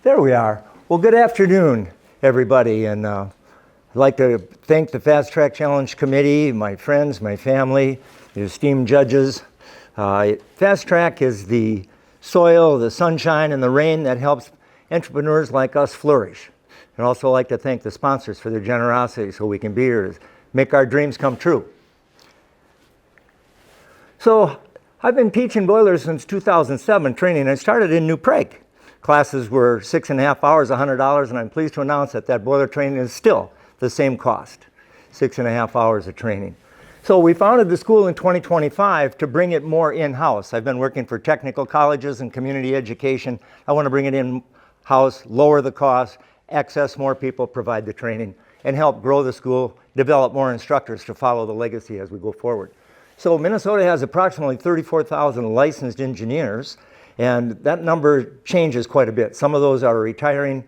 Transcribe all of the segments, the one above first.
There we are. Well, good afternoon, everybody. And I'd like to thank the Fast Track Challenge Committee, my friends, my family, the esteemed judges. Fast Track is the soil, the sunshine, and the rain that helps entrepreneurs like us flourish. I'd also like to thank the sponsors for their generosity so we can be here to make our dreams come true. So I've been teaching boilers since 2007, training. I started in New Prague. Classes were 6.5 hours, $100, and I'm pleased to announce that boiler training is still the same cost, 6.5 hours of training. So we founded the school in 2025 to bring it more in-house. I've been working for technical colleges and community education. I want to bring it in-house, lower the cost, access more people, provide the training, and help grow the school, develop more instructors to follow the legacy as we go forward. So Minnesota has approximately 34,000 licensed engineers, and that number changes quite a bit. Some of those are retiring,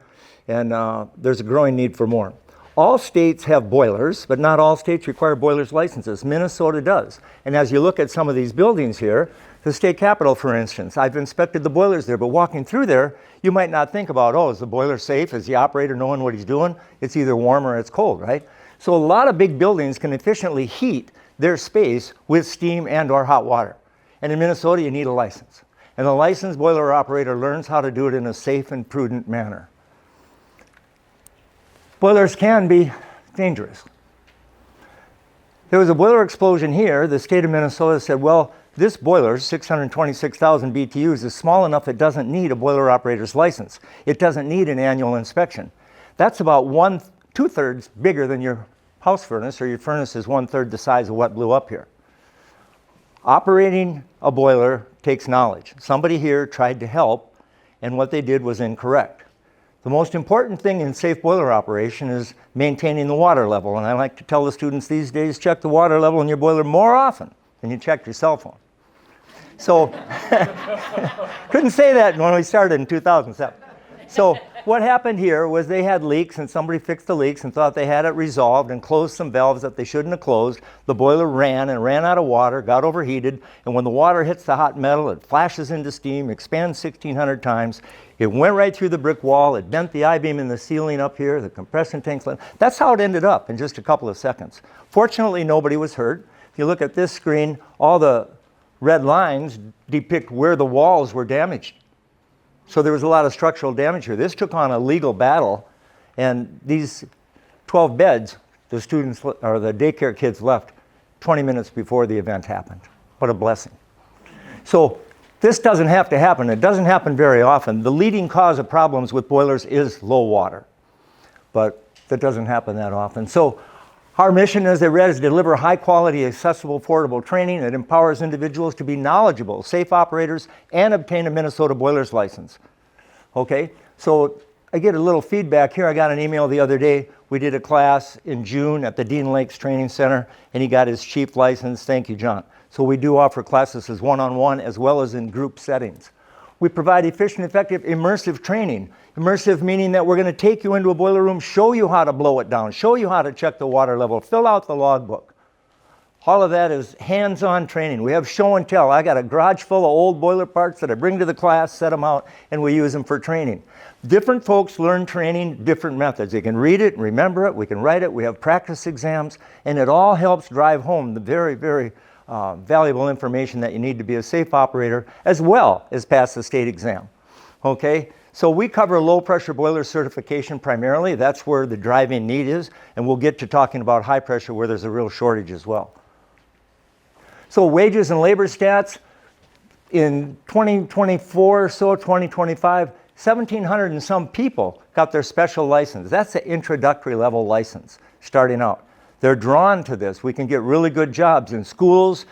and there's a growing need for more. All states have boilers, but not all states require boilers licenses. Minnesota does. And as you look at some of these buildings here, the state capitol, for instance, I've inspected the boilers there, but walking through there, you might not think about, oh, is the boiler safe? Is the operator knowing what he's doing? It's either warm or it's cold, right? So a lot of big buildings can efficiently heat their space with steam and or hot water. And in Minnesota, you need a license. And the licensed boiler operator learns how to do it in a safe and prudent manner. Boilers can be dangerous. There was a boiler explosion here. The state of Minnesota said, well, this boiler, 626,000 BTUs, is small enough it doesn't need a boiler operator's license. It doesn't need an annual inspection. That's about 2/3 bigger than your house furnace, or your furnace is 1/3 the size of what blew up here. Operating a boiler takes knowledge. Somebody here tried to help, and what they did was incorrect. The most important thing in safe boiler operation is maintaining the water level, and I like to tell the students these days, check the water level in your boiler more often than you check your cell phone. So, couldn't say that when we started in 2007. So, what happened here was they had leaks, and somebody fixed the leaks and thought they had it resolved and closed some valves that they shouldn't have closed. The boiler ran out of water, got overheated, and when the water hits the hot metal, it flashes into steam, expands 1,600 times. It went right through the brick wall. It bent the I-beam in the ceiling up here, the compression tanks. That's how it ended up in just a couple of seconds. Fortunately, nobody was hurt. If you look at this screen, all the red lines depict where the walls were damaged. So there was a lot of structural damage here. This took on a legal battle, and these 12 beds, the students or the daycare kids left 20 minutes before the event happened. What a blessing. So this doesn't have to happen. It doesn't happen very often. The leading cause of problems with boilers is low water, but that doesn't happen that often. So our mission, as I read, is to deliver high-quality, accessible, affordable training that empowers individuals to be knowledgeable, safe operators, and obtain a Minnesota boilers license. Okay, so I get a little feedback here. I got an email the other day. We did a class in June at the Dean Lakes Training Center, and he got his chief license. Thank you, John. So we do offer classes as one-on-one as well as in group settings. We provide efficient, effective, immersive training. Immersive meaning that we're going to take you into a boiler room, show you how to blow it down, show you how to check the water level, fill out the logbook. All of that is hands-on training. We have show and tell. I got a garage full of old boiler parts that I bring to the class, set them out, and we use them for training. Different folks learn training, different methods. They can read it and remember it. We can write it. We have practice exams, and it all helps drive home the very, very valuable information that you need to be a safe operator, as well as pass the state exam. Okay? So we cover low pressure boiler certification primarily. That's where the driving need is, and we'll get to talking about high pressure where there's a real shortage as well. So wages and labor stats in 2024, so 2025, 1,700 and some people got their special license. That's the introductory level license starting out. They're drawn to this. We can get really good jobs in schools,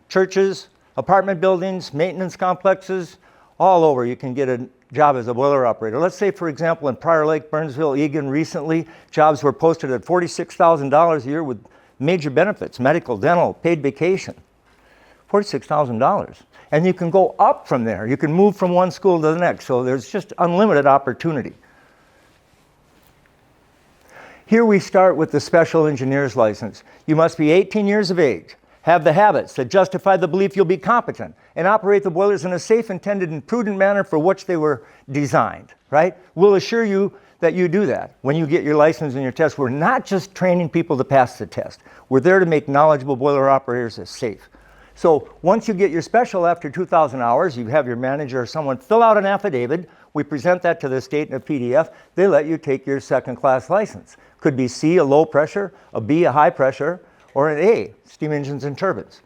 churches, apartment buildings, maintenance complexes, all over. You can get a job as a boiler operator. Let's say, for example, in Prior Lake, Burnsville, Eagan, recently, jobs were posted at $46,000 a year with major benefits, medical, dental, paid vacation. $46,000. And you can go up from there. You can move from one school to the next. So there's just unlimited opportunity. Here we start with the special engineer's license. You must be 18 years of age, Have the habits that justify the belief you'll be competent and operate the boilers in a safe, intended, and prudent manner for which they were designed, right? We'll assure you that you do that when you get your license and your test. We're not just training people to pass the test. We're there to make knowledgeable boiler operators as safe. So once you get your special after 2,000 hours, you have your manager or someone fill out an affidavit. We present that to the state in a PDF. They let you take your second-class license. Could be C, a low pressure, a B, a high pressure, or an A, steam engines and turbines.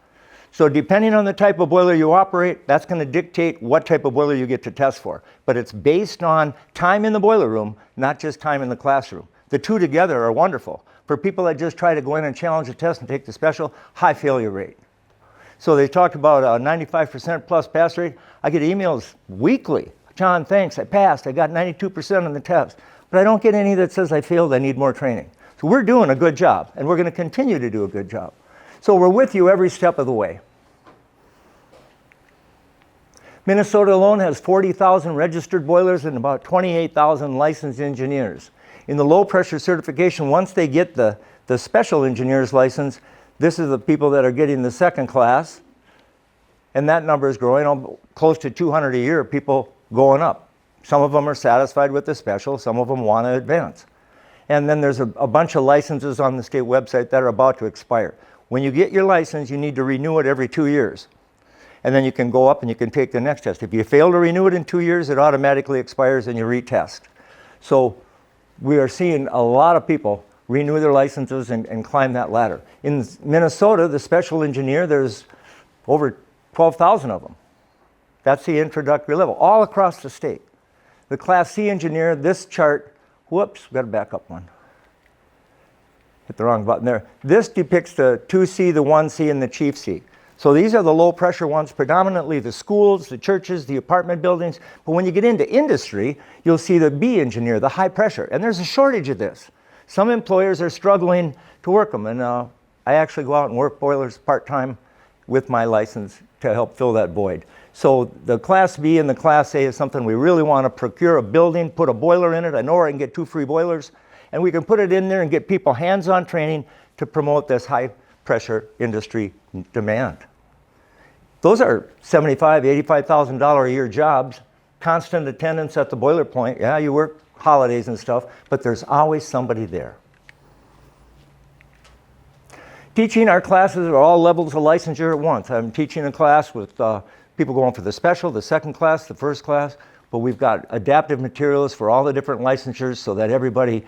So depending on the type of boiler you operate, that's going to dictate what type of boiler you get to test for. But it's based on time in the boiler room, not just time in the classroom. The two together are wonderful. For people that just try to go in and challenge the test and take the special, high failure rate. So they talked about a 95% plus pass rate. I get emails weekly. John, thanks, I passed. I got 92% on the test. But I don't get any that says I failed, I need more training. So we're doing a good job, and we're going to continue to do a good job. So we're with you every step of the way. Minnesota alone has 40,000 registered boilers and about 28,000 licensed engineers. In the low pressure certification, once they get the special engineer's license, this is the people that are getting the second class, and that number is growing, close to 200 a year, people going up. Some of them are satisfied with the special, some of them want to advance. And then there's a bunch of licenses on the state website that are about to expire. When you get your license, you need to renew it every 2 years. And then you can go up and you can take the next test. If you fail to renew it in 2 years, it automatically expires and you retest. So we are seeing a lot of people renew their licenses and climb that ladder. In Minnesota, the special engineer, there's over 12,000 of them. That's the introductory level, all across the state. The Class C engineer, this chart, whoops, got to back up one. Hit the wrong button there. This depicts the 2C, the 1C, and the Chief C. So these are the low pressure ones, predominantly the schools, the churches, the apartment buildings. But when you get into industry, you'll see the B engineer, the high pressure. And there's a shortage of this. Some employers are struggling to work them. And I actually go out and work boilers part-time with my license to help fill that void. So the Class B and the Class A is something we really want to procure a building, put a boiler in it. I know where I can get 2 free boilers. And we can put it in there and get people hands-on training to promote this high-pressure industry demand. Those are $75,000, $85,000 a year jobs, constant attendance at the boiler point. Yeah, you work holidays and stuff, but there's always somebody there. Teaching our classes at all levels of licensure at once. I'm teaching a class with people going for the special, the second class, the first class, but we've got adaptive materials for all the different licensures so that everybody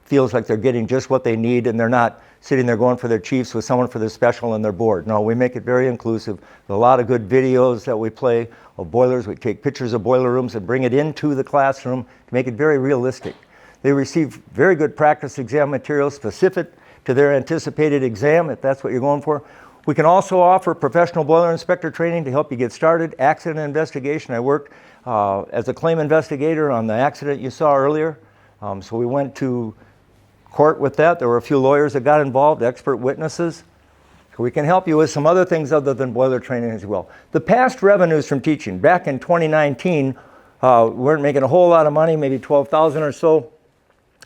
feels like they're getting just what they need and they're not sitting there going for their chiefs with someone for their special and they're bored. No, we make it very inclusive. There's a lot of good videos that we play of boilers. We take pictures of boiler rooms and bring it into the classroom to make it very realistic. They receive very good practice exam materials specific to their anticipated exam, if that's what you're going for. We can also offer professional boiler inspector training to help you get started. Accident investigation. I worked as a claim investigator on the accident you saw earlier. So we went to court with that. There were a few lawyers that got involved, expert witnesses. So we can help you with some other things other than boiler training as well. The past revenues from teaching, back in 2019, we weren't making a whole lot of money, maybe 12,000 or so.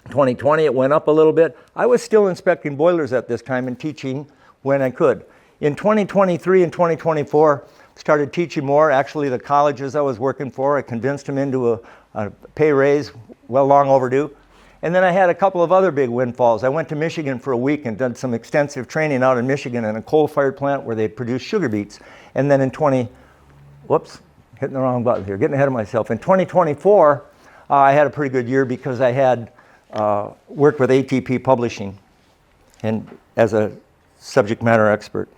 2020, it went up a little bit. I was still inspecting boilers at this time and teaching when I could. In 2023 and 2024, started teaching more. Actually, the colleges I was working for, I convinced them into a pay raise, well long overdue. And then I had a couple of other big windfalls. I went to Michigan for a week and did some extensive training out in Michigan in a coal-fired plant where they produce sugar beets. And then in hitting the wrong button here, getting ahead of myself. In 2024, I had a pretty good year because I had worked with ATP Publishing and as a subject matter expert.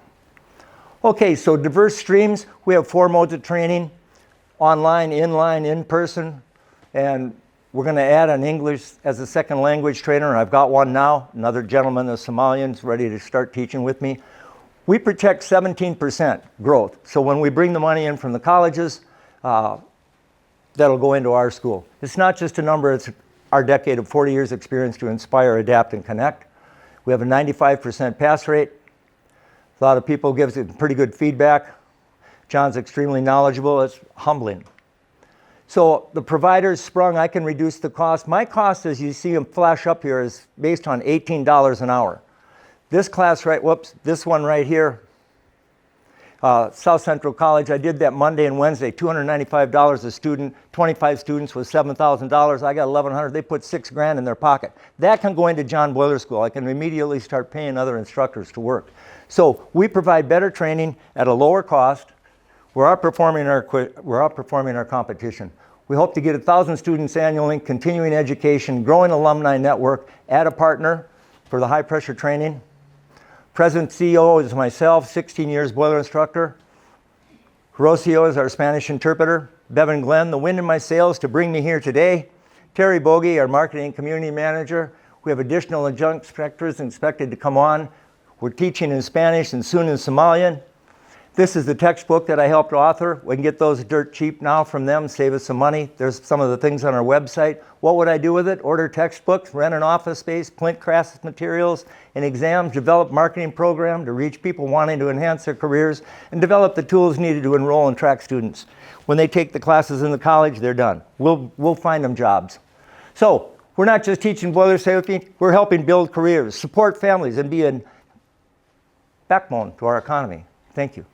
Okay, so diverse streams. We have 4 modes of training: online, inline, in person, and we're going to add an English as a second language trainer. I've got one now. Another gentleman, a Somalian, is ready to start teaching with me. We project 17% growth. So when we bring the money in from the colleges, that'll go into our school. It's not just a number, it's our decade of 40 years experience to inspire, adapt, and connect. We have a 95% pass rate. A lot of people give it pretty good feedback. John's extremely knowledgeable. It's humbling. So the providers sprung, I can reduce the cost. My cost, as you see them flash up here, is based on $18 an hour. This class this one right here, South Central College, I did that Monday and Wednesday, $295 a student, 25 students was $7,000. I got 1,100, they put $6,000 in their pocket. That can go into John Boiler School. I can immediately start paying other instructors to work. So we provide better training at a lower cost. We're outperforming our competition. We hope to get 1,000 students annually, continuing education, growing alumni network, add a partner for the high pressure training. President CEO is myself, 16 years boiler instructor. Horacio is our Spanish interpreter. Bevan Glenn, the wind in my sails to bring me here today. Terry Bogie, our marketing and community manager. We have additional adjunct inspectors expected to come on. We're teaching in Spanish and soon in Somalian. This is the textbook that I helped author. We can get those dirt cheap now from them, save us some money. There's some of the things on our website. What would I do with it? Order textbooks, rent an office space, print class materials and exams, develop marketing program to reach people wanting to enhance their careers, and develop the tools needed to enroll and track students. When they take the classes in the college, they're done. We'll find them jobs. So we're not just teaching boiler safety, we're helping build careers, support families, and be a backbone to our economy. Thank you.